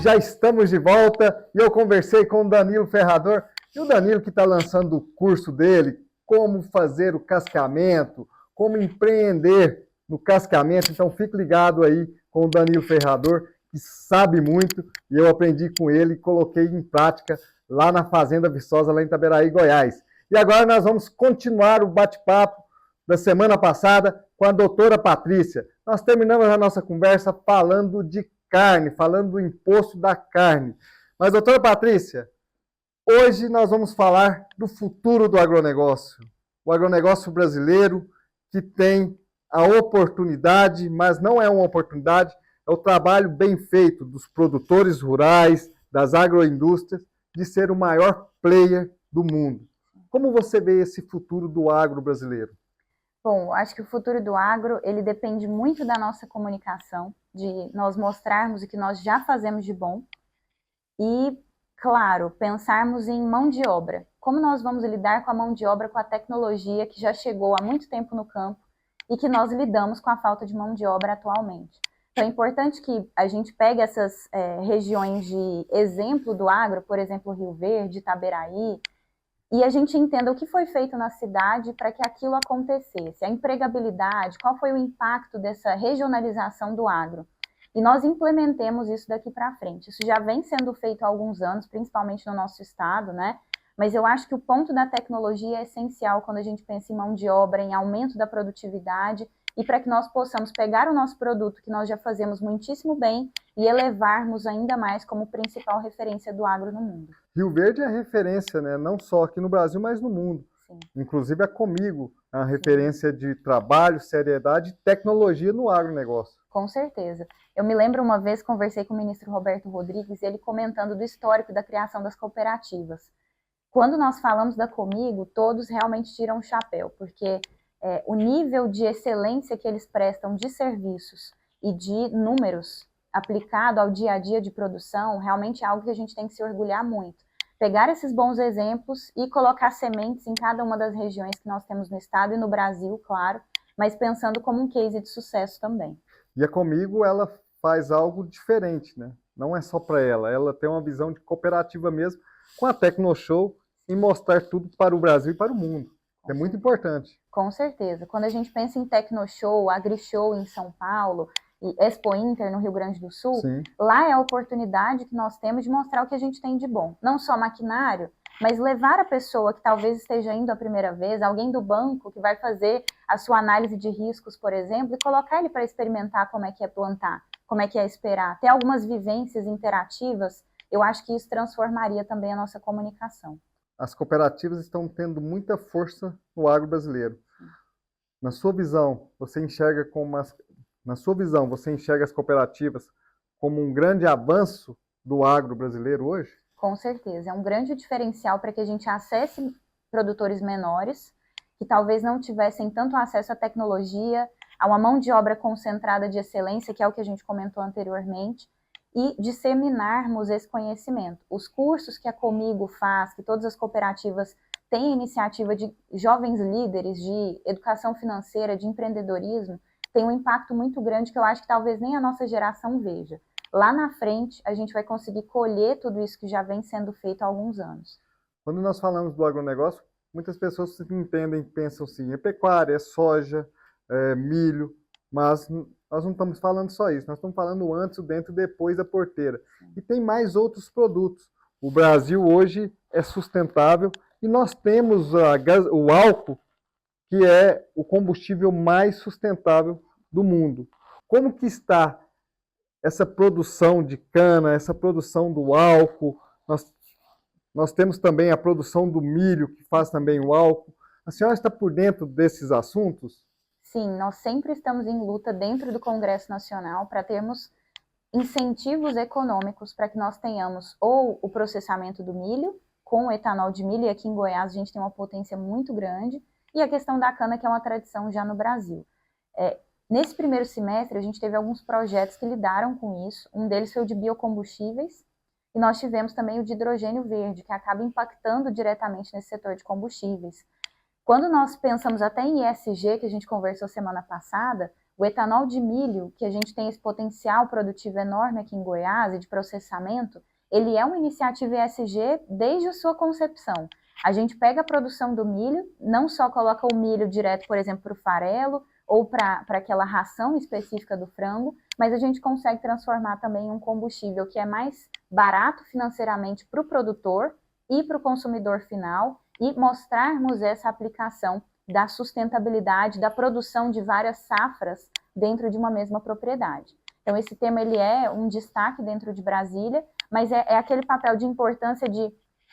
já estamos de volta e eu conversei com o Danilo Ferrador, e o Danilo que está lançando o curso dele, como fazer o cascamento, como empreender no cascamento. Então fique ligado aí com o Danilo Ferrador, que sabe muito, e eu aprendi com ele e coloquei em prática lá na Fazenda Viçosa, lá em Itaberaí, Goiás. E agora nós vamos continuar o bate-papo da semana passada com a doutora Patrícia. Nós terminamos a nossa conversa falando de carne, falando do imposto da carne. Mas, doutora Patrícia, hoje nós vamos falar do futuro do agronegócio. O agronegócio brasileiro que tem a oportunidade, mas não é uma oportunidade, é o trabalho bem feito dos produtores rurais, das agroindústrias, de ser o maior player do mundo. Como você vê esse futuro do agro brasileiro? Bom, acho que o futuro do agro, ele depende muito da nossa comunicação, de nós mostrarmos o que nós já fazemos de bom e, claro, pensarmos em mão de obra. Como nós vamos lidar com a mão de obra, com a tecnologia que já chegou há muito tempo no campo e que nós lidamos com a falta de mão de obra atualmente. Então é importante que a gente pegue essas regiões de exemplo do agro, por exemplo, Rio Verde, Itaberaí, e a gente entenda o que foi feito na cidade para que aquilo acontecesse, a empregabilidade, qual foi o impacto dessa regionalização do agro. E nós implementemos isso daqui para frente. Isso já vem sendo feito há alguns anos, principalmente no nosso estado, né? Mas eu acho que o ponto da tecnologia é essencial quando a gente pensa em mão de obra, em aumento da produtividade, e para que nós possamos pegar o nosso produto, que nós já fazemos muitíssimo bem, e elevarmos ainda mais como principal referência do agro no mundo. Rio Verde é referência, né? Não só aqui no Brasil, mas no mundo. Sim. Inclusive a Comigo, a referência de trabalho, seriedade e tecnologia no agronegócio. Com certeza. Eu me lembro uma vez, conversei com o ministro Roberto Rodrigues, ele comentando do histórico da criação das cooperativas. Quando nós falamos da Comigo, todos realmente tiram o chapéu, porque o nível de excelência que eles prestam de serviços e de números aplicado ao dia a dia de produção, realmente é algo que a gente tem que se orgulhar muito. Pegar esses bons exemplos e colocar sementes em cada uma das regiões que nós temos no estado e no Brasil, claro, mas pensando como um case de sucesso também. E a Comigo, ela faz algo diferente, né? Não é só para ela tem uma visão de cooperativa mesmo, com a Tecnoshow, e mostrar tudo para o Brasil e para o mundo. É muito importante. Com certeza. Quando a gente pensa em Tecnoshow, AgriShow em São Paulo e Expo Inter no Rio Grande do Sul, Sim. Lá é a oportunidade que nós temos de mostrar o que a gente tem de bom. Não só maquinário, mas levar a pessoa que talvez esteja indo a primeira vez, alguém do banco que vai fazer a sua análise de riscos, por exemplo, e colocar ele para experimentar como é que é plantar, como é que é esperar. Ter algumas vivências interativas, eu acho que isso transformaria também a nossa comunicação. As cooperativas estão tendo muita força no agro brasileiro. Na sua visão, você enxerga as cooperativas como um grande avanço do agro brasileiro hoje? Com certeza, é um grande diferencial para que a gente acesse produtores menores, que talvez não tivessem tanto acesso à tecnologia, a uma mão de obra concentrada de excelência, que é o que a gente comentou anteriormente, e disseminarmos esse conhecimento. Os cursos que a Comigo faz, que todas as cooperativas têm iniciativa de jovens líderes, de educação financeira, de empreendedorismo, tem um impacto muito grande que eu acho que talvez nem a nossa geração veja. Lá na frente, a gente vai conseguir colher tudo isso que já vem sendo feito há alguns anos. Quando nós falamos do agronegócio, muitas pessoas entendem, pensam assim, é pecuária, é soja, é milho, mas nós não estamos falando só isso, nós estamos falando antes, o dentro e depois da porteira. E tem mais outros produtos. O Brasil hoje é sustentável e nós temos o álcool, que é o combustível mais sustentável do mundo. Como que está essa produção de cana, essa produção do álcool? Nós temos também a produção do milho, que faz também o álcool. A senhora está por dentro desses assuntos? Sim, nós sempre estamos em luta dentro do Congresso Nacional para termos incentivos econômicos para que nós tenhamos ou o processamento do milho, com o etanol de milho, e aqui em Goiás a gente tem uma potência muito grande, e a questão da cana, que é uma tradição já no Brasil. Nesse primeiro semestre, a gente teve alguns projetos que lidaram com isso, um deles foi o de biocombustíveis, e nós tivemos também o de hidrogênio verde, que acaba impactando diretamente nesse setor de combustíveis. Quando nós pensamos até em ESG, que a gente conversou semana passada, O etanol de milho, que a gente tem esse potencial produtivo enorme aqui em Goiás e de processamento, ele é uma iniciativa ESG desde a sua concepção. A gente pega a produção do milho, não só coloca o milho direto, por exemplo, para o farelo ou para aquela ração específica do frango, mas a gente consegue transformar também em um combustível que é mais barato financeiramente para o produtor e para o consumidor final e mostrarmos essa aplicação da sustentabilidade, da produção de várias safras dentro de uma mesma propriedade. Então, esse tema ele é um destaque dentro de Brasília, mas é aquele papel de importância de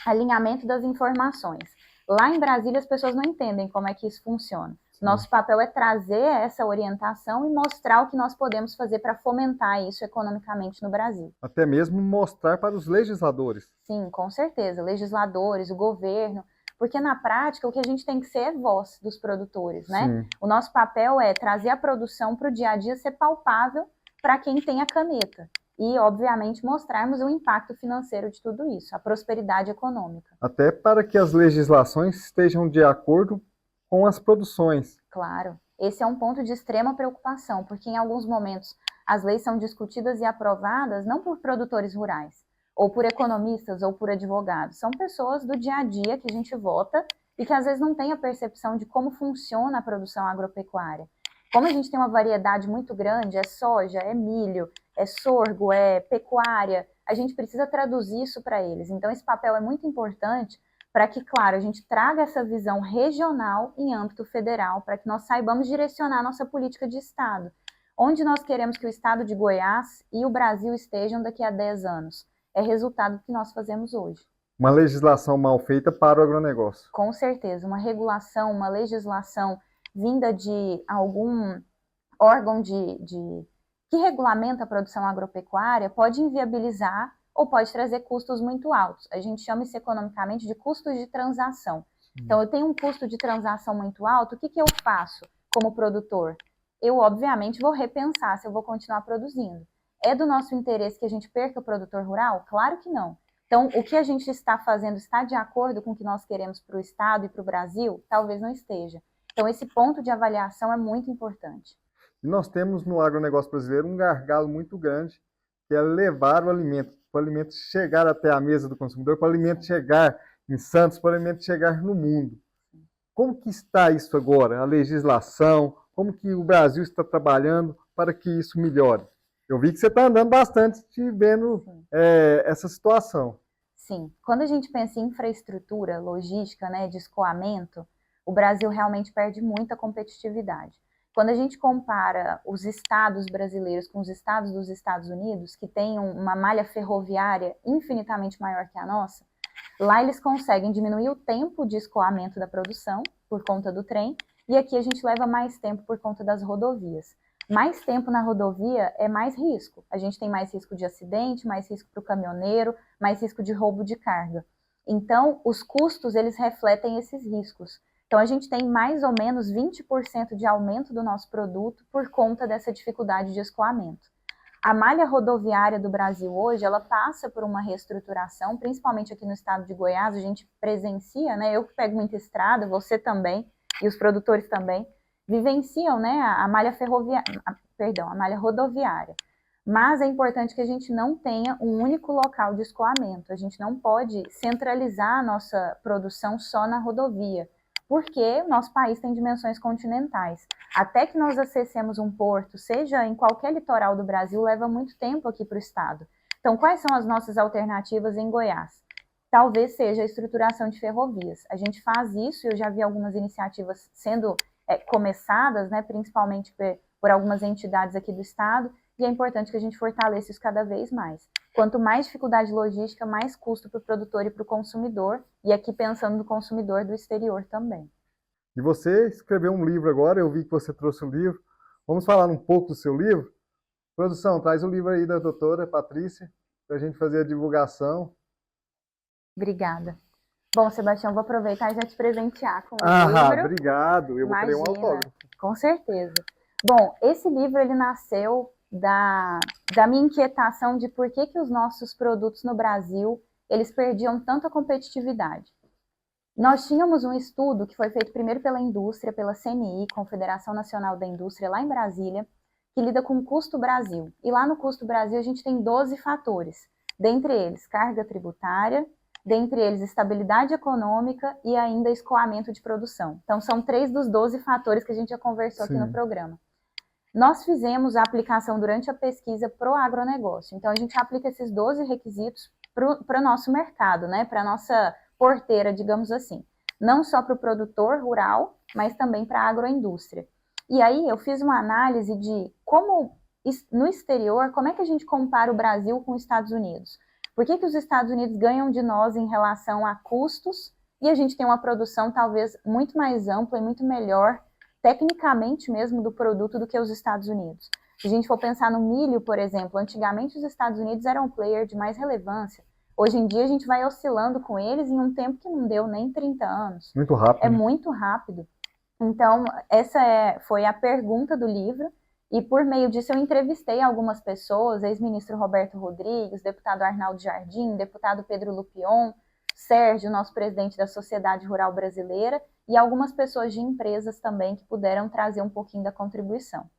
alinhamento das informações. Lá em Brasília, as pessoas não entendem como é que isso funciona. Nosso papel é trazer essa orientação e mostrar o que nós podemos fazer para fomentar isso economicamente no Brasil. Até mesmo mostrar para os legisladores. Sim, com certeza. Legisladores, o governo. Porque na prática o que a gente tem que ser é voz dos produtores, né? Sim. O nosso papel é trazer a produção para o dia a dia ser palpável para quem tem a caneta. E, obviamente, mostrarmos o impacto financeiro de tudo isso, a prosperidade econômica. Até para que as legislações estejam de acordo com as produções. Claro. Esse é um ponto de extrema preocupação, porque em alguns momentos as leis são discutidas e aprovadas não por produtores rurais, ou por economistas, ou por advogados. São pessoas do dia a dia que a gente vota e que às vezes não tem a percepção de como funciona a produção agropecuária. Como a gente tem uma variedade muito grande, é soja, é milho, é sorgo, é pecuária, a gente precisa traduzir isso para eles. Então esse papel é muito importante para que, claro, a gente traga essa visão regional em âmbito federal, para que nós saibamos direcionar a nossa política de Estado. Onde nós queremos que o Estado de Goiás e o Brasil estejam daqui a 10 anos. É resultado do que nós fazemos hoje. Uma legislação mal feita para o agronegócio. Com certeza, uma regulação, uma legislação vinda de algum órgão que regulamenta a produção agropecuária pode inviabilizar ou pode trazer custos muito altos. A gente chama isso economicamente de custos de transação. Então, eu tenho um custo de transação muito alto, o que eu faço como produtor? Eu, obviamente, vou repensar se eu vou continuar produzindo. É do nosso interesse que a gente perca o produtor rural? Claro que não. Então, o que a gente está fazendo está de acordo com o que nós queremos para o Estado e para o Brasil? Talvez não esteja. Então, esse ponto de avaliação é muito importante. E nós temos no agronegócio brasileiro um gargalo muito grande, que é levar o alimento, para o alimento chegar até a mesa do consumidor, para o alimento chegar em Santos, para o alimento chegar no mundo. Como que está isso agora? A legislação, como que o Brasil está trabalhando para que isso melhore? Eu vi que você está andando bastante vendo essa situação. Sim. Quando a gente pensa em infraestrutura, logística, né, de escoamento, o Brasil realmente perde muita competitividade. Quando a gente compara os estados brasileiros com os estados dos Estados Unidos, que têm uma malha ferroviária infinitamente maior que a nossa, lá eles conseguem diminuir o tempo de escoamento da produção por conta do trem, e aqui a gente leva mais tempo por conta das rodovias. Mais tempo na rodovia é mais risco. A gente tem mais risco de acidente, mais risco para o caminhoneiro, mais risco de roubo de carga. Então, os custos, eles refletem esses riscos. Então, a gente tem mais ou menos 20% de aumento do nosso produto por conta dessa dificuldade de escoamento. A malha rodoviária do Brasil hoje, ela passa por uma reestruturação, principalmente aqui no estado de Goiás, a gente presencia, né? Eu que pego muita estrada, você também, e os produtores também, vivenciam, né, a malha rodoviária. Mas é importante que a gente não tenha um único local de escoamento. A gente não pode centralizar a nossa produção só na rodovia, porque o nosso país tem dimensões continentais. Até que nós acessemos um porto, seja em qualquer litoral do Brasil, leva muito tempo aqui para o estado. Então, quais são as nossas alternativas em Goiás? Talvez seja a estruturação de ferrovias. A gente faz isso, eu já vi algumas iniciativas sendo começadas, né, principalmente por algumas entidades aqui do estado, e é importante que a gente fortaleça isso cada vez mais. Quanto mais dificuldade logística, mais custo para o produtor e para o consumidor, e aqui pensando no consumidor do exterior também. E você escreveu um livro agora, eu vi que você trouxe um livro. Vamos falar um pouco do seu livro? Produção, traz o livro aí da doutora Patrícia, para a gente fazer a divulgação. Obrigada. Bom, Sebastião, vou aproveitar e já te presentear com o livro. Obrigado. Eu vou querer um autógrafo. Com certeza. Bom, esse livro ele nasceu da minha inquietação de por que os nossos produtos no Brasil eles perdiam tanta competitividade. Nós tínhamos um estudo que foi feito primeiro pela indústria, pela CNI, Confederação Nacional da Indústria, lá em Brasília, que lida com o Custo Brasil. E lá no Custo Brasil a gente tem 12 fatores, dentre eles carga tributária, dentre eles estabilidade econômica e ainda escoamento de produção. Então são 3 dos 12 fatores que a gente já conversou aqui no programa. Nós fizemos a aplicação durante a pesquisa para o agronegócio. Então a gente aplica esses 12 requisitos para o nosso mercado, né? Para a nossa porteira, digamos assim. Não só para o produtor rural, mas também para a agroindústria. E aí eu fiz uma análise de como, no exterior, como é que a gente compara o Brasil com os Estados Unidos? Por que os Estados Unidos ganham de nós em relação a custos e a gente tem uma produção talvez muito mais ampla e muito melhor, tecnicamente mesmo, do produto do que os Estados Unidos? Se a gente for pensar no milho, por exemplo, antigamente os Estados Unidos eram um player de mais relevância. Hoje em dia a gente vai oscilando com eles em um tempo que não deu nem 30 anos. Muito rápido. É muito rápido. Então, essa foi a pergunta do livro, e por meio disso eu entrevistei algumas pessoas, ex-ministro Roberto Rodrigues, deputado Arnaldo Jardim, deputado Pedro Lupion, Sérgio, nosso presidente da Sociedade Rural Brasileira, e algumas pessoas de empresas também que puderam trazer um pouquinho da contribuição.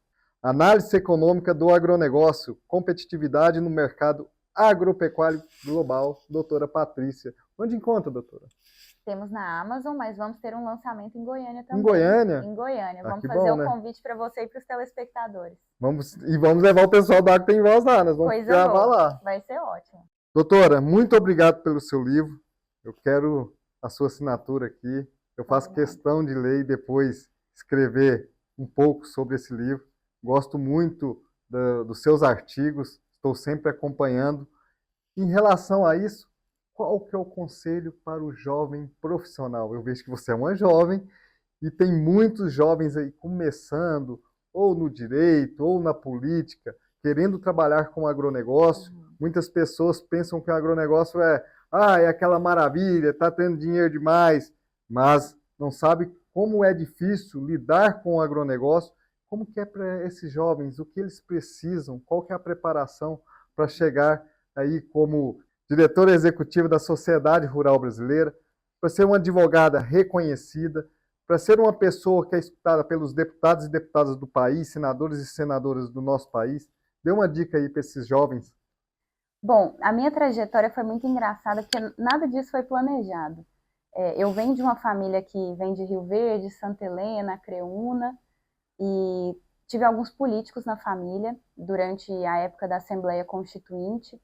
Análise econômica do agronegócio, competitividade no mercado agropecuário global, doutora Patrícia. Onde encontra, doutora? Temos na Amazon, mas vamos ter um lançamento em Goiânia também. Em Goiânia? Em Goiânia. Ah, vamos que fazer bom, o né? convite para você e para os telespectadores. Vamos levar o pessoal da Agro Tem Voz lá, nós vamos Coisa gravar boa. lá. Vai ser ótimo. Doutora, muito obrigado pelo seu livro. Eu quero a sua assinatura aqui. Eu faço questão de ler e depois escrever um pouco sobre esse livro. Gosto muito dos seus artigos, estou sempre acompanhando. Em relação a isso, qual que é o conselho para o jovem profissional? Eu vejo que você é uma jovem e tem muitos jovens aí começando, ou no direito, ou na política, querendo trabalhar com agronegócio. Muitas pessoas pensam que o agronegócio é aquela maravilha, está tendo dinheiro demais, mas não sabe como é difícil lidar com o agronegócio. Como que é para esses jovens? O que eles precisam? Qual que é a preparação para chegar aí como diretora executiva da Sociedade Rural Brasileira, para ser uma advogada reconhecida, para ser uma pessoa que é escutada pelos deputados e deputadas do país, senadores e senadoras do nosso país? Dê uma dica aí para esses jovens. Bom, a minha trajetória foi muito engraçada, porque nada disso foi planejado. Eu venho de uma família que vem de Rio Verde, Santa Helena, Creúna, e tive alguns políticos na família durante a época da Assembleia Constituinte,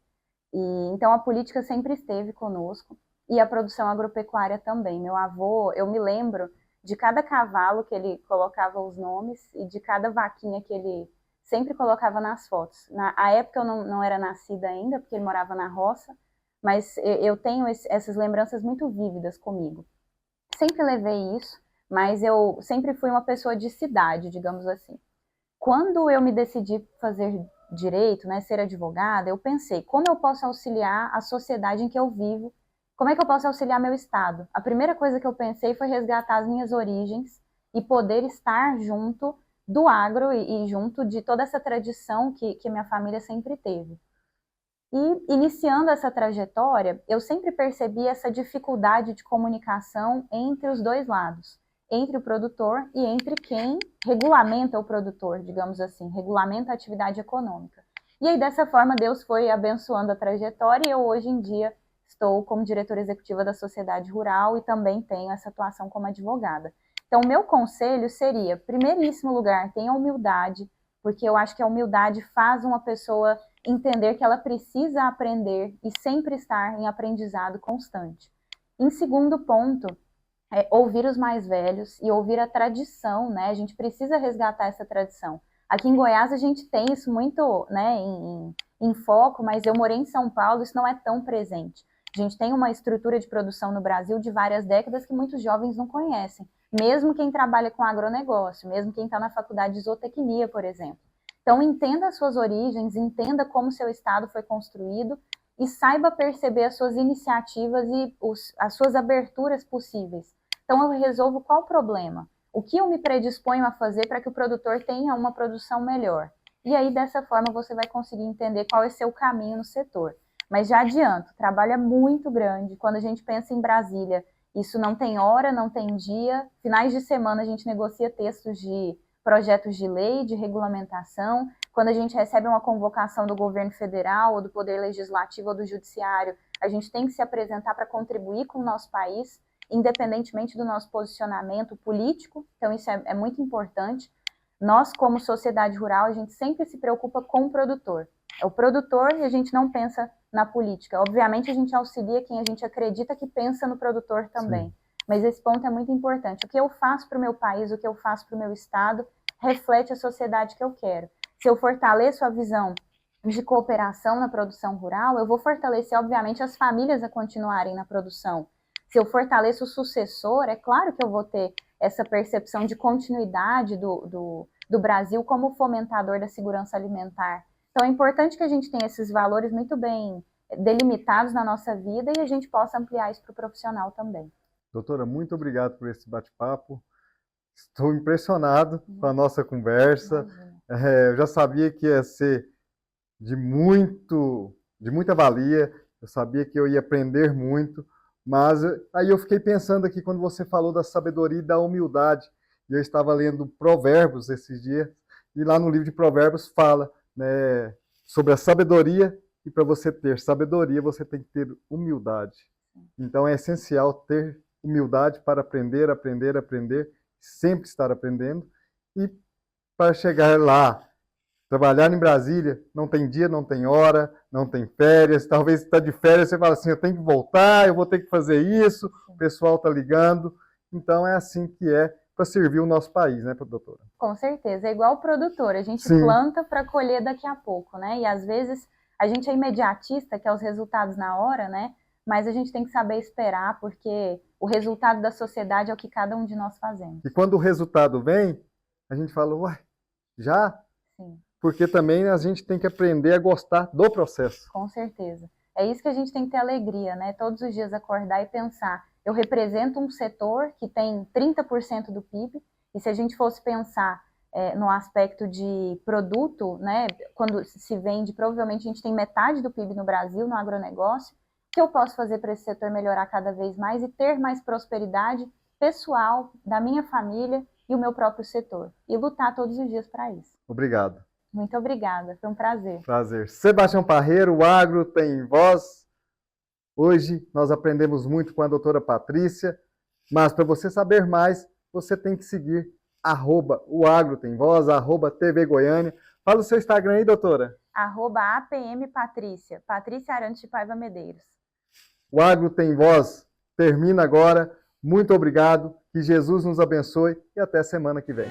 e então a política sempre esteve conosco, e a produção agropecuária também. Meu avô, eu me lembro de cada cavalo que ele colocava os nomes e de cada vaquinha que ele sempre colocava nas fotos. Na época eu não era nascida ainda, porque ele morava na roça, mas eu tenho essas lembranças muito vívidas comigo. Sempre levei isso, mas eu sempre fui uma pessoa de cidade, digamos assim. Quando eu me decidi fazer direito, né, ser advogada, eu pensei, como eu posso auxiliar a sociedade em que eu vivo? Como é que eu posso auxiliar meu estado? A primeira coisa que eu pensei foi resgatar as minhas origens e poder estar junto do agro e junto de toda essa tradição que minha família sempre teve. E iniciando essa trajetória, eu sempre percebi essa dificuldade de comunicação entre os dois lados, entre o produtor e entre quem regulamenta o produtor, digamos assim, regulamenta a atividade econômica. E aí, dessa forma, Deus foi abençoando a trajetória e eu, hoje em dia, estou como diretora executiva da Sociedade Rural e também tenho essa atuação como advogada. Então, o meu conselho seria, primeiríssimo lugar, tenha humildade, porque eu acho que a humildade faz uma pessoa entender que ela precisa aprender e sempre estar em aprendizado constante. Em segundo ponto, ouvir os mais velhos e ouvir a tradição, né? A gente precisa resgatar essa tradição. Aqui em Goiás a gente tem isso muito, né, em foco, mas eu morei em São Paulo, isso não é tão presente. A gente tem uma estrutura de produção no Brasil de várias décadas que muitos jovens não conhecem, mesmo quem trabalha com agronegócio, mesmo quem está na faculdade de zootecnia, por exemplo. Então, entenda as suas origens, entenda como seu estado foi construído e saiba perceber as suas iniciativas e as suas aberturas possíveis. Então, eu resolvo qual problema? O que eu me predisponho a fazer para que o produtor tenha uma produção melhor? E aí, dessa forma, você vai conseguir entender qual é o seu caminho no setor. Mas já adianto, o trabalho é muito grande. Quando a gente pensa em Brasília, isso não tem hora, não tem dia. Finais de semana a gente negocia textos de projetos de lei, de regulamentação. Quando a gente recebe uma convocação do governo federal, ou do Poder Legislativo, ou do Judiciário, a gente tem que se apresentar para contribuir com o nosso país, independentemente do nosso posicionamento político. Então, isso é muito importante. Nós, como sociedade rural, a gente sempre se preocupa com o produtor. É o produtor e a gente não pensa na política. Obviamente, a gente auxilia quem a gente acredita que pensa no produtor também. Sim. Mas esse ponto é muito importante. O que eu faço para o meu país, o que eu faço para o meu estado, reflete a sociedade que eu quero. Se eu fortaleço a visão de cooperação na produção rural, eu vou fortalecer, obviamente, as famílias a continuarem na produção. Se eu fortaleço o sucessor, é claro que eu vou ter essa percepção de continuidade do Brasil como fomentador da segurança alimentar. Então, é importante que a gente tenha esses valores muito bem delimitados na nossa vida e a gente possa ampliar isso para o profissional também. Doutora, muito obrigado por esse bate-papo. Estou impressionado com a nossa conversa. Eu já sabia que ia ser de muita valia, eu sabia que eu ia aprender muito, mas aí eu fiquei pensando aqui quando você falou da sabedoria e da humildade, e eu estava lendo Provérbios esses dias, e lá no livro de Provérbios fala, né, sobre a sabedoria, e para você ter sabedoria, você tem que ter humildade. Então é essencial ter humildade para aprender, sempre estar aprendendo, e para chegar lá, trabalhar em Brasília, não tem dia, não tem hora, não tem férias, talvez está de férias, você fala assim, eu tenho que voltar, eu vou ter que fazer isso, o pessoal está ligando, então é assim que é para servir o nosso país, né, doutora? Com certeza, é igual o produtor, a gente planta para colher daqui a pouco, né, e às vezes a gente é imediatista, quer os resultados na hora, né, mas a gente tem que saber esperar, porque o resultado da sociedade é o que cada um de nós fazemos. E quando o resultado vem, a gente fala, uai, já? Sim. Porque também a gente tem que aprender a gostar do processo. Com certeza. É isso que a gente tem que ter alegria, né? Todos os dias acordar e pensar, eu represento um setor que tem 30% do PIB, e se a gente fosse pensar no aspecto de produto, né? Quando se vende, provavelmente a gente tem metade do PIB no Brasil, no agronegócio. O que eu posso fazer para esse setor melhorar cada vez mais e ter mais prosperidade pessoal, da minha família e o meu próprio setor? E lutar todos os dias para isso. Obrigado. Muito obrigada, foi um prazer. Prazer. Sebastião Parreiro, o Agro tem voz. Hoje nós aprendemos muito com a doutora Patrícia, mas para você saber mais, você tem que seguir @o Agro tem voz, @TV Goiânia. Fala o seu Instagram aí, doutora. @APM Patrícia, Patrícia Arantes de Paiva Medeiros. O Agro tem voz termina agora. Muito obrigado, que Jesus nos abençoe e até semana que vem.